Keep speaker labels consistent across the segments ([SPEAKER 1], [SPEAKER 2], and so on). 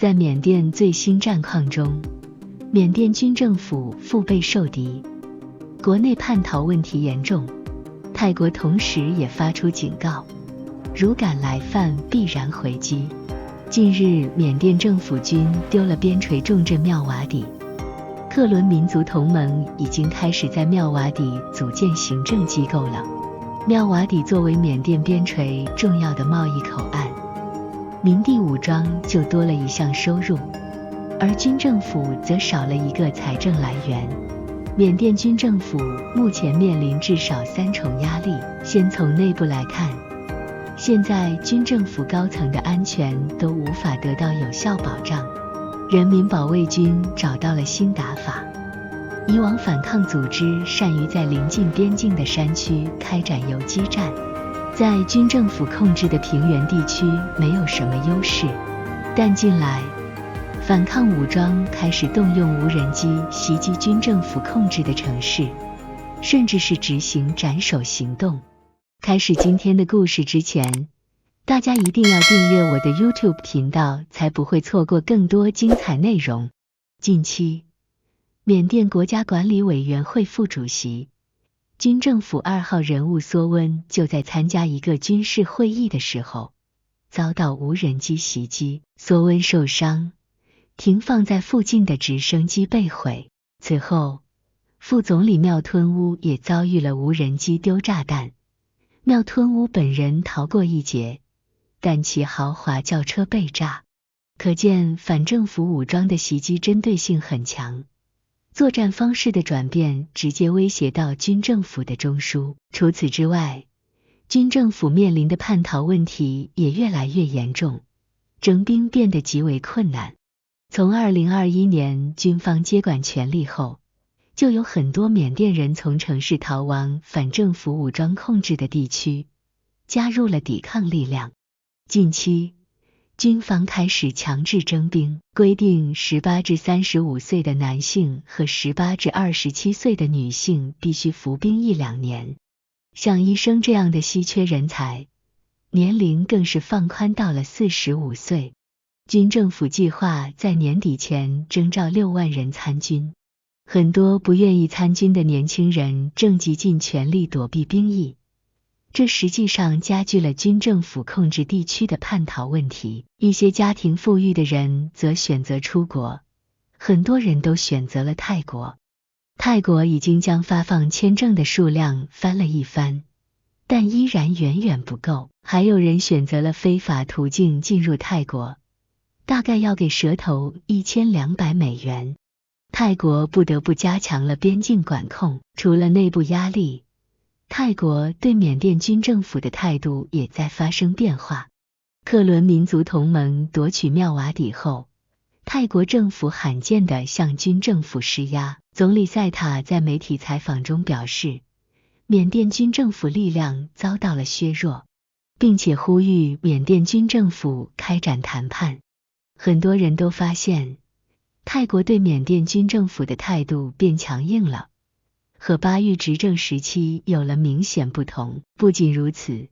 [SPEAKER 1] 在缅甸最新战况中，缅甸军政府腹背受敌，国内叛逃问题严重。泰国同时也发出警告，如敢来犯必然回击。近日，缅甸政府军丢了边陲重镇妙瓦底，克伦民族同盟已经开始在妙瓦底组建行政机构了。妙瓦底作为缅甸边陲重要的贸易口岸，民地武装就多了一项收入，而军政府则少了一个财政来源。缅甸军政府目前面临至少3重压力。先从内部来看，现在军政府高层的安全都无法得到有效保障，人民保卫军找到了新打法。以往反抗组织善于在临近边境的山区开展游击战，在军政府控制的平原地区没有什么优势，但近来反抗武装开始动用无人机袭击军政府控制的城市，甚至是执行斩首行动。开始今天的故事之前，大家一定要订阅我的 YouTube 频道，才不会错过更多精彩内容。近期，缅甸国家管理委员会副主席、军政府2号人物梭温就在参加一个军事会议的时候，遭到无人机袭击，梭温受伤，停放在附近的直升机被毁。此后，副总理妙吞乌也遭遇了无人机丢炸弹。妙吞乌本人逃过一劫，但其豪华轿车被炸，可见反政府武装的袭击针对性很强，作战方式的转变直接威胁到军政府的中枢。除此之外，军政府面临的叛逃问题也越来越严重，征兵变得极为困难。从2021年军方接管权力后，就有很多缅甸人从城市逃往反政府武装控制的地区，加入了抵抗力量。近期，军方开始强制征兵，规定18至35岁的男性和18至27岁的女性必须服兵役2年。像医生这样的稀缺人才，年龄更是放宽到了45岁。军政府计划在年底前征召6万人参军。很多不愿意参军的年轻人正极尽全力躲避兵役，这实际上加剧了军政府控制地区的叛逃问题。一些家庭富裕的人则选择出国，很多人都选择了泰国。泰国已经将发放签证的数量翻了一番，但依然远远不够。还有人选择了非法途径进入泰国，大概要给蛇头1200美元。泰国不得不加强了边境管控。除了内部压力，泰国对缅甸军政府的态度也在发生变化。克伦民族同盟夺取妙瓦底后，泰国政府罕见地向军政府施压。总理赛塔在媒体采访中表示，缅甸军政府力量遭到了削弱，并且呼吁缅甸军政府开展谈判。很多人都发现，泰国对缅甸军政府的态度变强硬了，和巴育执政时期有了明显不同。不仅如此，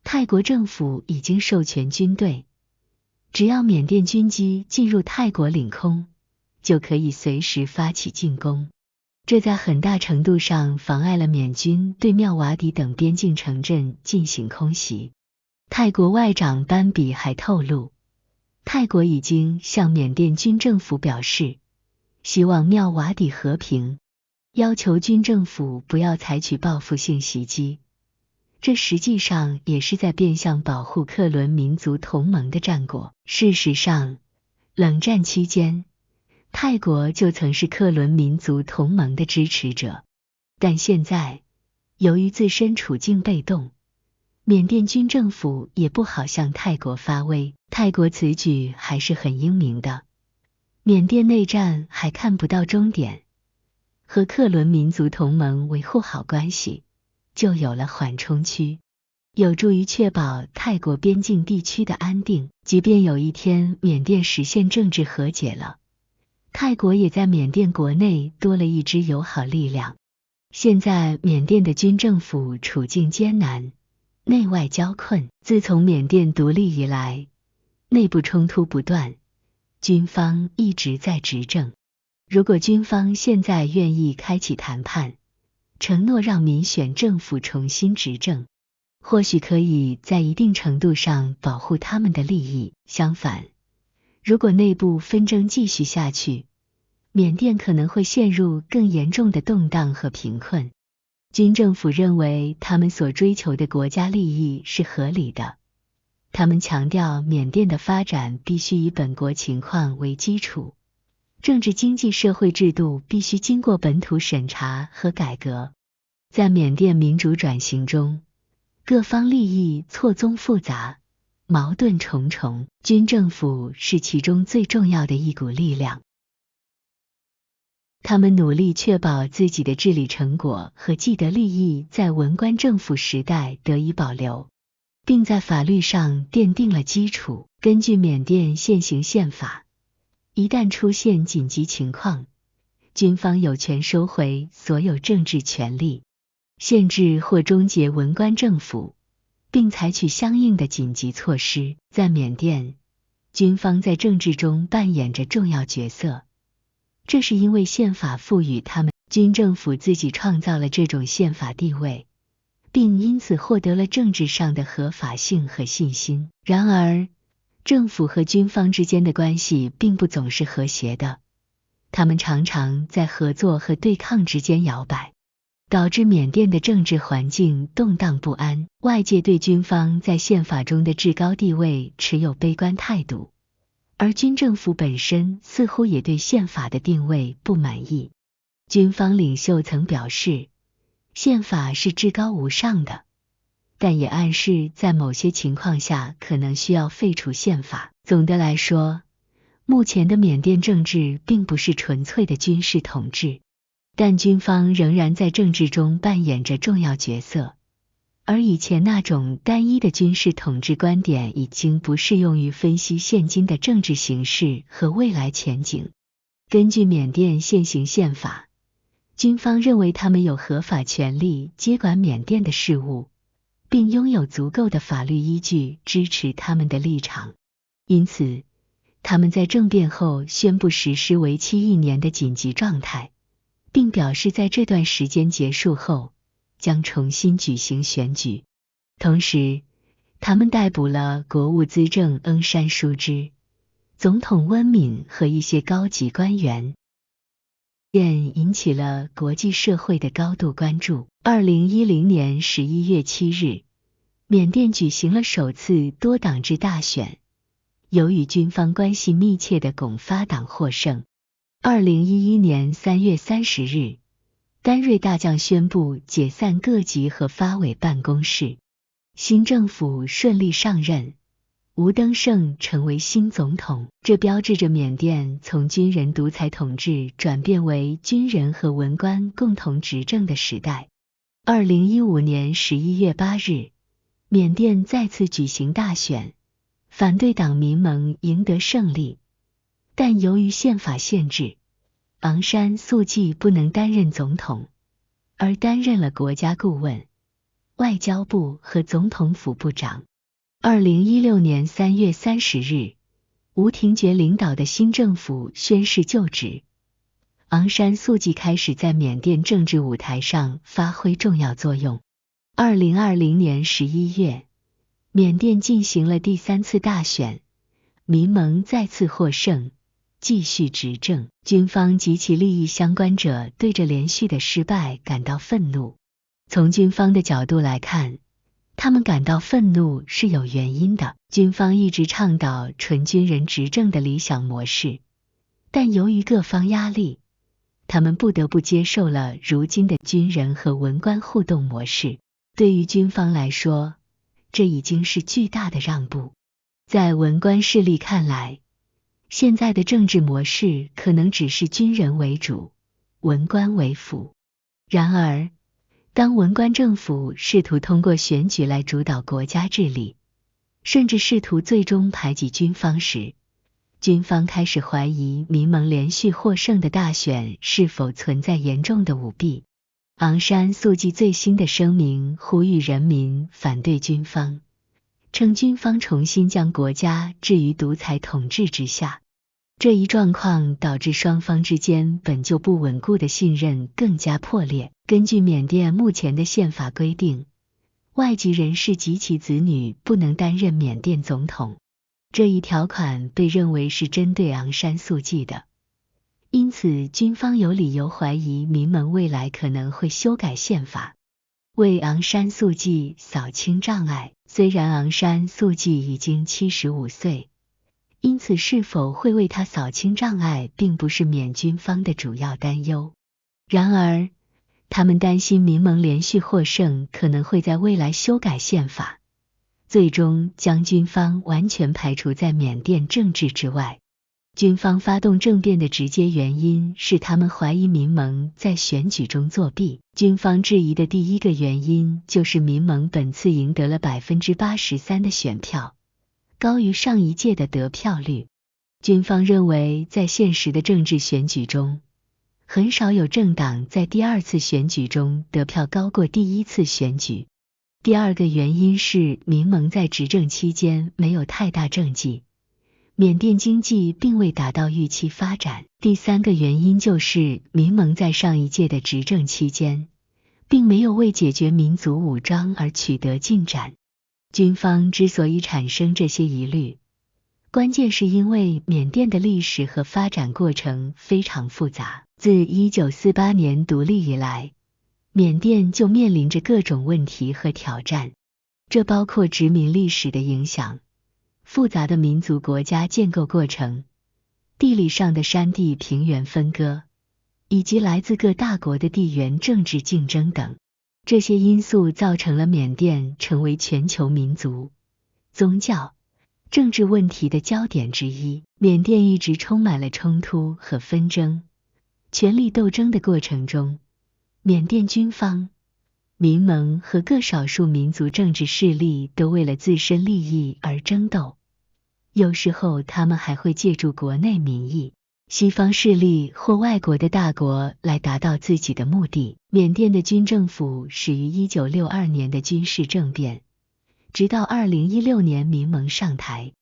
[SPEAKER 1] 泰国政府已经授权军队，只要缅甸军机进入泰国领空，就可以随时发起进攻。这在很大程度上妨碍了缅军对妙瓦底等边境城镇进行空袭。泰国外长班比还透露，泰国已经向缅甸军政府表示，希望妙瓦底和平，要求军政府不要采取报复性袭击。这实际上也是在变相保护克伦民族同盟的战果。事实上，冷战期间，泰国就曾是克伦民族同盟的支持者，但现在由于自身处境被动，缅甸军政府也不好向泰国发威。泰国此举还是很英明的，缅甸内战还看不到终点，和克伦民族同盟维护好关系，就有了缓冲区，有助于确保泰国边境地区的安定。即便有一天缅甸实现政治和解了，泰国也在缅甸国内多了一支友好力量。现在缅甸的军政府处境艰难，内外交困。自从缅甸独立以来，内部冲突不断，军方一直在执政。如果军方现在愿意开启谈判，承诺让民选政府重新执政，或许可以在一定程度上保护他们的利益。相反，如果内部纷争继续下去，缅甸可能会陷入更严重的动荡和贫困。军政府认为他们所追求的国家利益是合理的，他们强调缅甸的发展必须以本国情况为基础，政治经济社会制度必须经过本土审查和改革。在缅甸民主转型中，各方利益错综复杂，矛盾重重，军政府是其中最重要的一股力量。他们努力确保自己的治理成果和既得利益在文官政府时代得以保留，并在法律上奠定了基础。根据缅甸现行宪法，一旦出现紧急情况，军方有权收回所有政治权利，限制或终结文官政府，并采取相应的紧急措施。在缅甸，军方在政治中扮演着重要角色，这是因为宪法赋予他们，军政府自己创造了这种宪法地位，并因此获得了政治上的合法性和信心。然而，政府和军方之间的关系并不总是和谐的，他们常常在合作和对抗之间摇摆，导致缅甸的政治环境动荡不安。外界对军方在宪法中的至高地位持有悲观态度，而军政府本身似乎也对宪法的定位不满意。军方领袖曾表示，宪法是至高无上的，但也暗示在某些情况下可能需要废除宪法。总的来说，目前的缅甸政治并不是纯粹的军事统治，但军方仍然在政治中扮演着重要角色，而以前那种单一的军事统治观点已经不适用于分析现今的政治形势和未来前景。根据缅甸现行宪法，军方认为他们有合法权利接管缅甸的事务，并拥有足够的法律依据支持他们的立场。因此，他们在政变后宣布实施为期1年的紧急状态，并表示在这段时间结束后将重新举行选举。同时，他们逮捕了国务资政翁山书之、总统温敏和一些高级官员，引起了国际社会的高度关注。2010年11月7日，缅甸举行了首次多党制大选，由与军方关系密切的拱发党获胜。2011年3月30日，丹瑞大将宣布解散各级和发委办公室，新政府顺利上任，吴登盛成为新总统。这标志着缅甸从军人独裁统治转变为军人和文官共同执政的时代。2015年11月8日，缅甸再次举行大选，反对党民盟赢得胜利，但由于宪法限制，昂山素季不能担任总统，而担任了国家顾问、外交部和总统府部长。2016年3月30日，吴廷觉领导的新政府宣誓就职，昂山素季开始在缅甸政治舞台上发挥重要作用。2020年11月，缅甸进行了第3次大选，民盟再次获胜，继续执政。军方及其利益相关者对这连续的失败感到愤怒。从军方的角度来看，他们感到愤怒是有原因的。军方一直倡导纯军人执政的理想模式，但由于各方压力，他们不得不接受了如今的军人和文官互动模式。对于军方来说，这已经是巨大的让步。在文官势力看来，现在的政治模式可能只是军人为主，文官为辅。然而，当文官政府试图通过选举来主导国家治理，甚至试图最终排挤军方时，军方开始怀疑民盟连续获胜的大选是否存在严重的舞弊。昂山素季最新的声明呼吁人民反对军方，称军方重新将国家置于独裁统治之下。这一状况导致双方之间本就不稳固的信任更加破裂。根据缅甸目前的宪法规定，外籍人士及其子女不能担任缅甸总统，这一条款被认为是针对昂山素季的。因此，军方有理由怀疑民盟未来可能会修改宪法，为昂山素季扫清障碍。虽然昂山素季已经75岁，因此是否会为他扫清障碍并不是缅军方的主要担忧。然而，他们担心民盟连续获胜可能会在未来修改宪法，最终将军方完全排除在缅甸政治之外。军方发动政变的直接原因是他们怀疑民盟在选举中作弊。军方质疑的第一个原因就是民盟本次赢得了 83% 的选票，高于上一届的得票率。军方认为在现实的政治选举中，很少有政党在第二次选举中得票高过第一次选举。第二个原因是民盟在执政期间没有太大政绩，缅甸经济并未达到预期发展。第三个原因就是民盟在上一届的执政期间，并没有为解决民族武装而取得进展。军方之所以产生这些疑虑，关键是因为缅甸的历史和发展过程非常复杂。自1948年独立以来，缅甸就面临着各种问题和挑战，这包括殖民历史的影响、复杂的民族国家建构过程、地理上的山地平原分割，以及来自各大国的地缘政治竞争等。这些因素造成了缅甸成为全球民族、宗教、政治问题的焦点之一。缅甸一直充满了冲突和纷争，权力斗争的过程中，缅甸军方、民盟和各少数民族政治势力都为了自身利益而争斗，有时候他们还会借助国内民意、西方势力或外国的大国来达到自己的目的。缅甸的军政府始于1962年的军事政变，直到2016年民盟上台，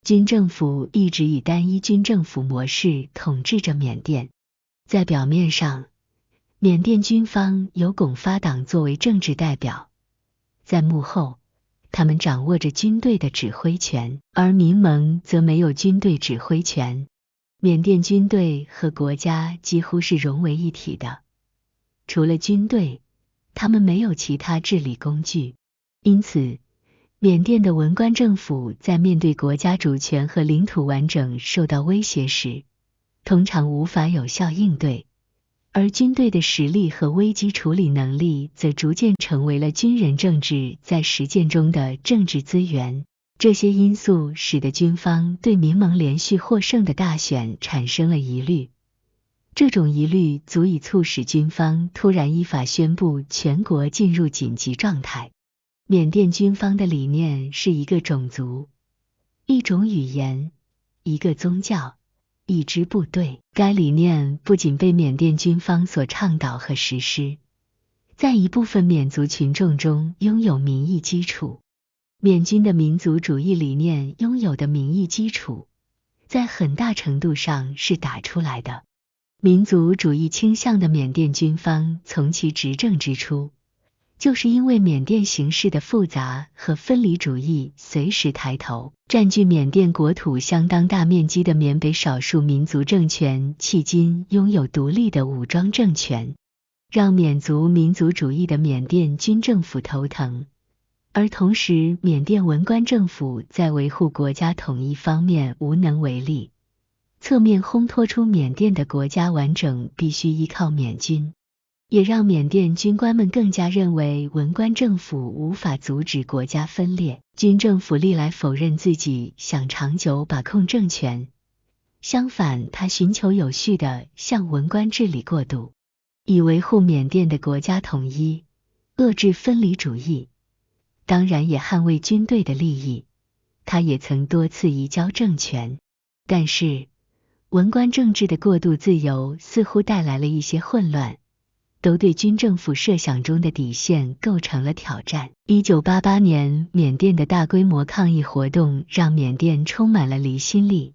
[SPEAKER 1] 军政府一直以单一军政府模式统治着缅甸。在表面上，缅甸军方由拱发党作为政治代表，在幕后，他们掌握着军队的指挥权，而民盟则没有军队指挥权。缅甸军队和国家几乎是融为一体的，除了军队，他们没有其他治理工具。因此，缅甸的文官政府在面对国家主权和领土完整受到威胁时，通常无法有效应对，而军队的实力和危机处理能力则逐渐成为了军人政治在实践中的政治资源。这些因素使得军方对民盟连续获胜的大选产生了疑虑，这种疑虑足以促使军方突然依法宣布全国进入紧急状态。缅甸军方的理念是一个种族、一种语言、一个宗教、一支部队。该理念不仅被缅甸军方所倡导和实施，在一部分缅族群众中拥有民意基础。缅军的民族主义理念拥有的民意基础，在很大程度上是打出来的。民族主义倾向的缅甸军方从其执政之初，就是因为缅甸形势的复杂和分离主义随时抬头，占据缅甸国土相当大面积的缅北少数民族政权迄今拥有独立的武装政权，让缅族民族主义的缅甸军政府头疼。而同时，缅甸文官政府在维护国家统一方面无能为力，侧面烘托出缅甸的国家完整必须依靠缅军，也让缅甸军官们更加认为文官政府无法阻止国家分裂。军政府历来否认自己想长久把控政权，相反，他寻求有序地向文官治理过渡，以维护缅甸的国家统一，遏制分离主义，当然也捍卫军队的利益。他也曾多次移交政权，但是文官政治的过度自由似乎带来了一些混乱，都对军政府设想中的底线构成了挑战。1988年，缅甸的大规模抗议活动让缅甸充满了离心力，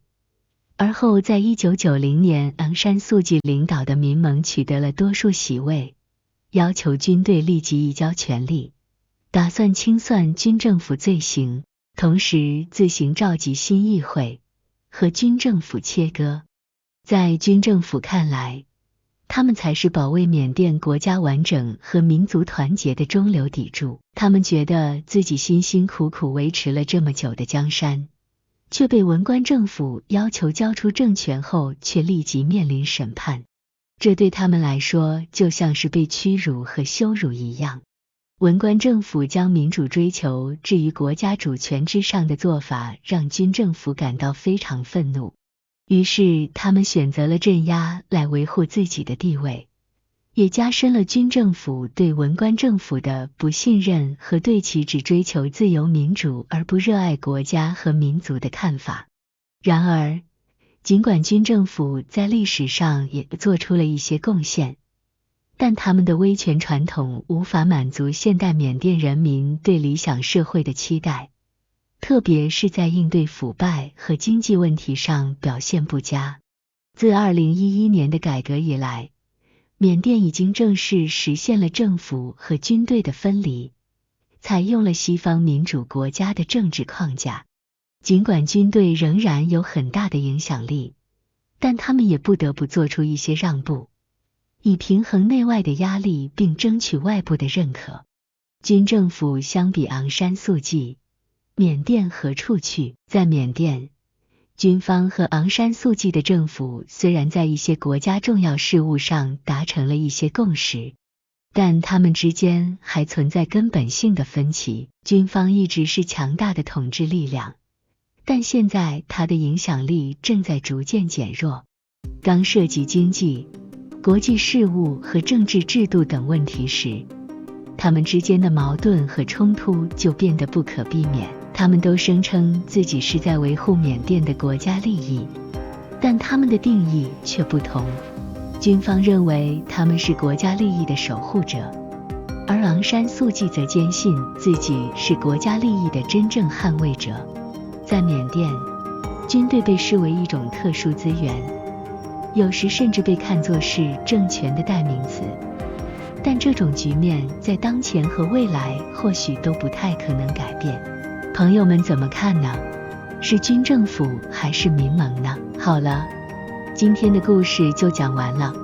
[SPEAKER 1] 而后在1990年，昂山素季领导的民盟取得了多数席位，要求军队立即移交权力，打算清算军政府罪行，同时自行召集新议会，和军政府切割。在军政府看来，他们才是保卫缅甸国家完整和民族团结的中流砥柱。他们觉得自己辛辛苦苦维持了这么久的江山，却被文官政府要求交出政权后，却立即面临审判。这对他们来说就像是被屈辱和羞辱一样。文官政府将民主追求置于国家主权之上的做法，让军政府感到非常愤怒。于是他们选择了镇压来维护自己的地位，也加深了军政府对文官政府的不信任和对其只追求自由民主而不热爱国家和民族的看法。然而，尽管军政府在历史上也做出了一些贡献，但他们的威权传统无法满足现代缅甸人民对理想社会的期待，特别是在应对腐败和经济问题上表现不佳。自2011年的改革以来，缅甸已经正式实现了政府和军队的分离，采用了西方民主国家的政治框架。尽管军队仍然有很大的影响力，但他们也不得不做出一些让步，以平衡内外的压力并争取外部的认可。军政府相比昂山素季，缅甸何处去？在缅甸，军方和昂山素季的政府虽然在一些国家重要事务上达成了一些共识，但他们之间还存在根本性的分歧。军方一直是强大的统治力量，但现在它的影响力正在逐渐减弱。当涉及经济、国际事务和政治制度等问题时，他们之间的矛盾和冲突就变得不可避免。他们都声称自己是在维护缅甸的国家利益，但他们的定义却不同。军方认为他们是国家利益的守护者，而昂山素季则坚信自己是国家利益的真正捍卫者。在缅甸，军队被视为一种特殊资源，有时甚至被看作是政权的代名词。但这种局面在当前和未来或许都不太可能改变。朋友们怎么看呢？是军政府还是民盟呢？好了，今天的故事就讲完了，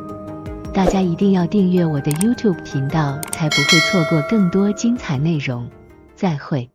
[SPEAKER 1] 大家一定要订阅我的 YouTube 频道，才不会错过更多精彩内容。再会。